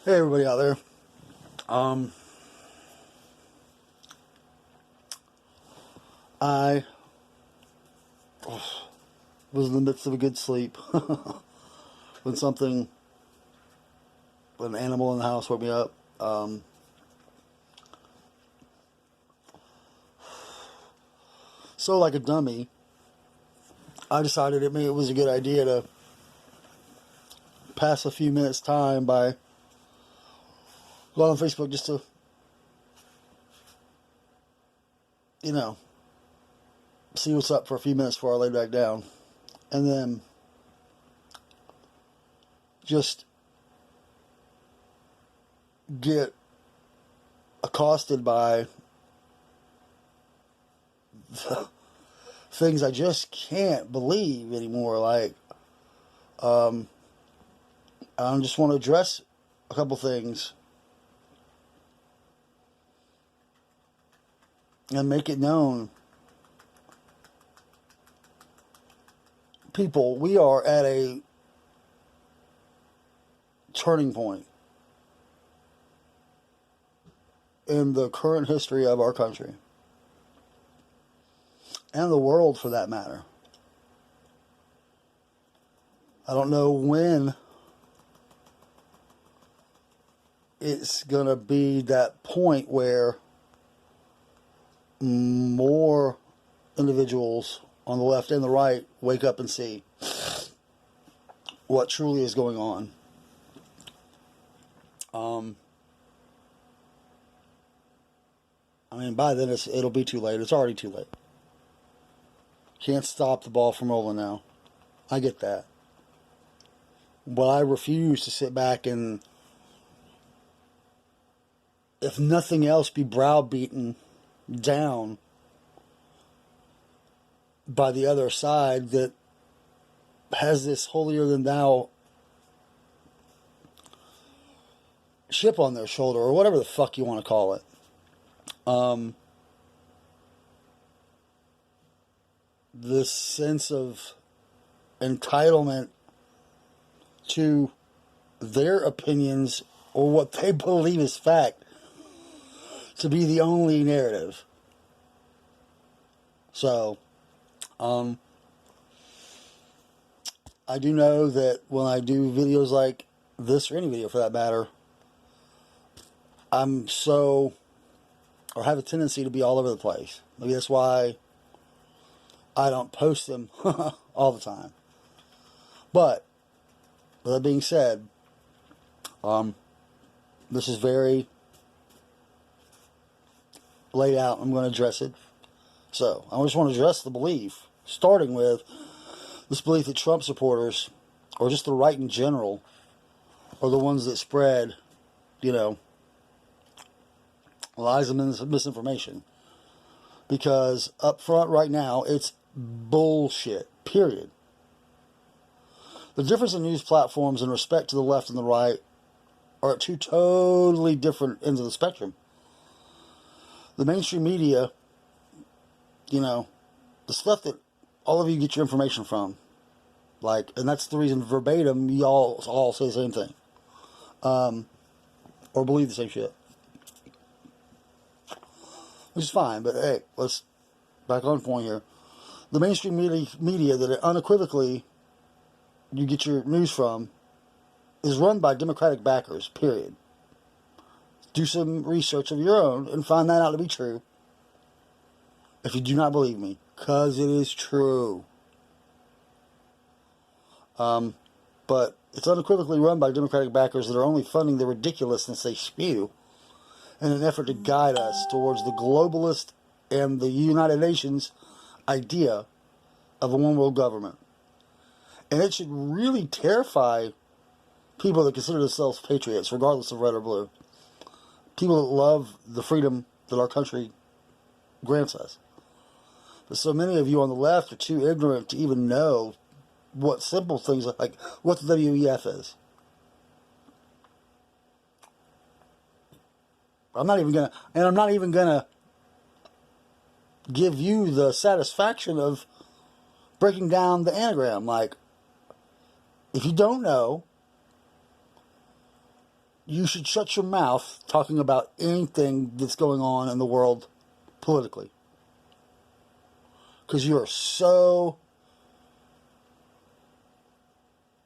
Hey everybody out there. I was in the midst of a good sleep when an animal in the house woke me up. So like a dummy, I decided it was a good idea to pass a few minutes time by going on Facebook just to, see what's up for a few minutes before I lay back down. And then just get accosted by the things I just can't believe anymore. Like, I just want to address a couple things and make it known. People, we are at a turning point in the current history of our country and the world, for that matter. I don't know when it's going to be that point where more individuals on the left and the right wake up and see what truly is going on. By then it'll be too late. It's already too late. Can't stop the ball from rolling now. I get that. But I refuse to sit back and, if nothing else, be browbeaten down by the other side that has this holier-than-thou chip on their shoulder, or whatever the fuck you want to call it. This sense of entitlement to their opinions or what they believe is fact to be the only narrative. So, I do know that when I do videos like this, or any video for that matter, or have a tendency to be all over the place. Maybe that's why I don't post them all the time. But, with that being said, this is very laid out. I'm going to address it. So, I just want to address the belief, starting with this belief that Trump supporters, or just the right in general, are the ones that spread, lies and misinformation. Because up front right now, it's bullshit, period. The difference in news platforms in respect to the left and the right are at two totally different ends of the spectrum. The mainstream media, the stuff that all of you get your information from, and that's the reason verbatim you all say the same thing, or believe the same shit, which is fine. But hey, let's back on point here. The mainstream media that unequivocally you get your news from is run by Democratic backers, period. Do some research of your own and find that out to be true. If you do not believe me, because it is true. But it's unequivocally run by Democratic backers that are only funding the ridiculousness they spew in an effort to guide us towards the globalist and the United Nations idea of a one-world government. And it should really terrify people that consider themselves patriots, regardless of red or blue. People that love the freedom that our country grants us. But so many of you on the left are too ignorant to even know what simple things like what the WEF is. I'm not even gonna give you the satisfaction of breaking down the anagram. If you don't know, you should shut your mouth talking about anything that's going on in the world politically. Because you are so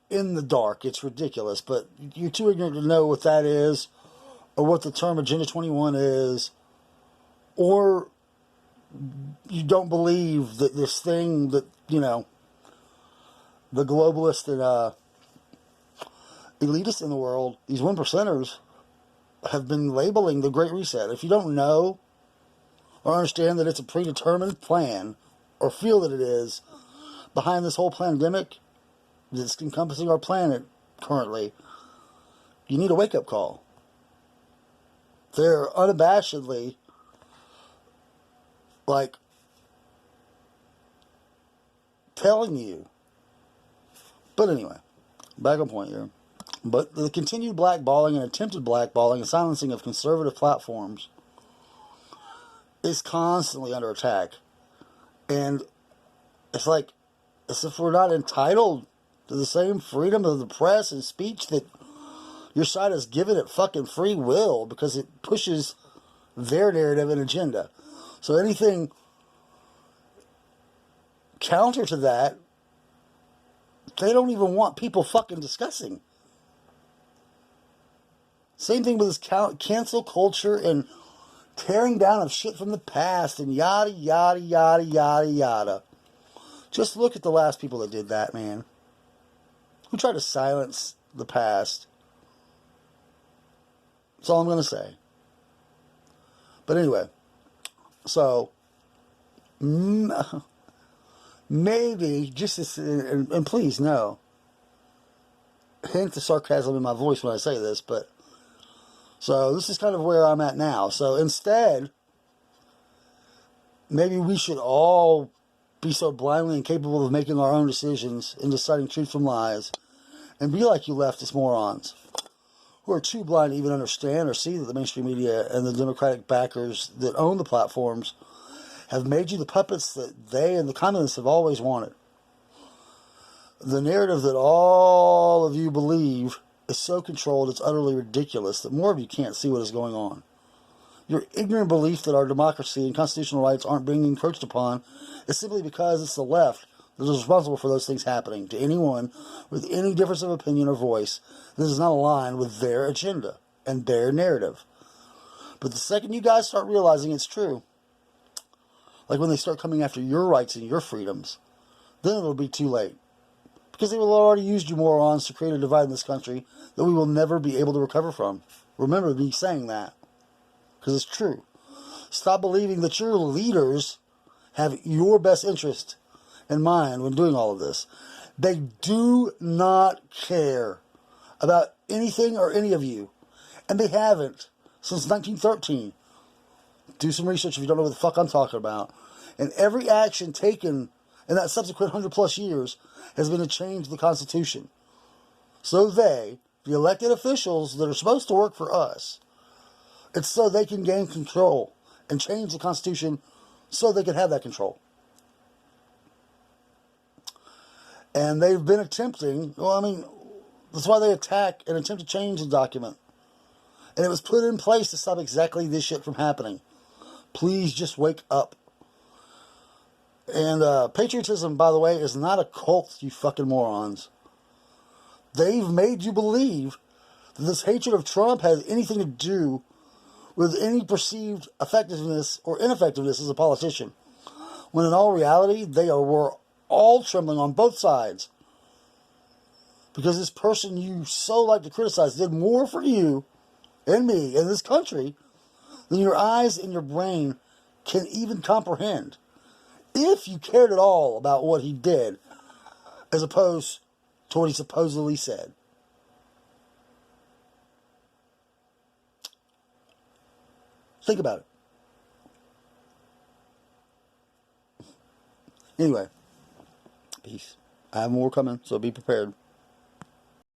in the dark, it's ridiculous. But you're too ignorant to know what that is, or what the term Agenda 21 is, or you don't believe that this thing that, you know, the globalists and elitists in the world, these 1%ers, have been labeling the Great Reset. If you don't know or understand that it's a predetermined plan, or feel that it is, behind this whole pandemic that's encompassing our planet currently, you need a wake-up call. They're unabashedly, like, telling you. But anyway, back on point here. But the continued blackballing and attempted blackballing and silencing of conservative platforms is constantly under attack. And it's like, as if we're not entitled to the same freedom of the press and speech that your side is given it fucking free will, because it pushes their narrative and agenda. So anything counter to that, they don't even want people fucking discussing. Same thing with this cancel culture and tearing down of shit from the past and yada, yada, yada, yada, yada. Just look at the last people that did that, man. Who tried to silence the past. That's all I'm going to say. But anyway, so maybe just this, and please no, hint the sarcasm in my voice when I say this, but so this is kind of where I'm at now. So instead, maybe we should all be so blindly incapable of making our own decisions and deciding truth from lies, and be like you leftist morons who are too blind to even understand or see that the mainstream media and the Democratic backers that own the platforms have made you the puppets that they and the communists have always wanted. The narrative that all of you believe is so controlled it's utterly ridiculous that more of you can't see what is going on. Your ignorant belief that our democracy and constitutional rights aren't being encroached upon is simply because it's the left that is responsible for those things happening to anyone with any difference of opinion or voice that is not aligned with their agenda and their narrative. But the second you guys start realizing it's true, like when they start coming after your rights and your freedoms, then it'll be too late. Because they will have already used you morons to create a divide in this country that we will never be able to recover from. Remember me saying that. Because it's true. Stop believing that your leaders have your best interest in mind when doing all of this. They do not care about anything or any of you. And they haven't since 1913. Do some research if you don't know what the fuck I'm talking about. And every action taken in that subsequent 100 plus years has been to change the Constitution. So they, the elected officials that are supposed to work for us, it's so they can gain control and change the Constitution so they can have that control. And they've been attempting, well, I mean, that's why they attack and attempt to change the document. And it was put in place to stop exactly this shit from happening. Please just wake up. And patriotism, by the way, is not a cult, you fucking morons. They've made you believe that this hatred of Trump has anything to do with any perceived effectiveness or ineffectiveness as a politician. When in all reality, were all trembling on both sides. Because this person you so like to criticize did more for you and me and this country than your eyes and your brain can even comprehend. If you cared at all about what he did, as opposed to what he supposedly said. Think about it. Anyway, peace. I have more coming, so be prepared.